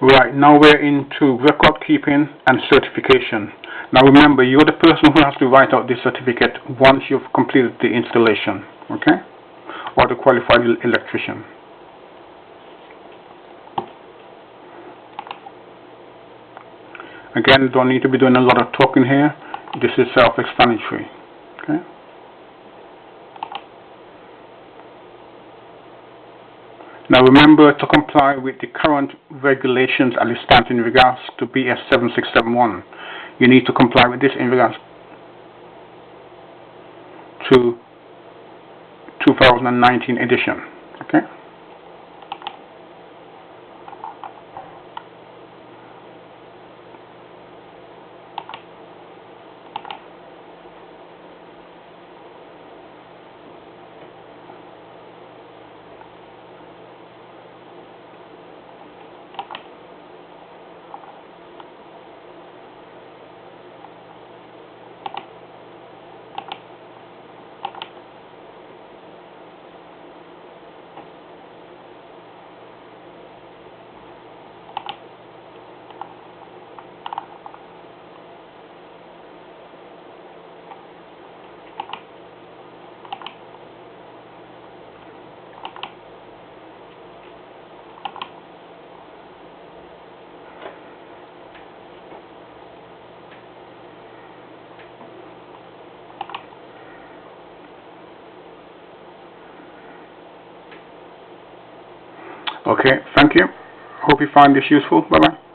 Right, now we're into record keeping and certification. Now remember, you're the person who has to write out this certificate once you've completed the installation, okay? Or the qualified electrician. Again, don't need to be doing a lot of talking here. This is self-explanatory, okay? Now remember to comply with the current regulations as it stands in regards to BS 7671. You need to comply with this in regards to 2019 edition, okay? Okay, thank you. Hope you find this useful. Bye-bye.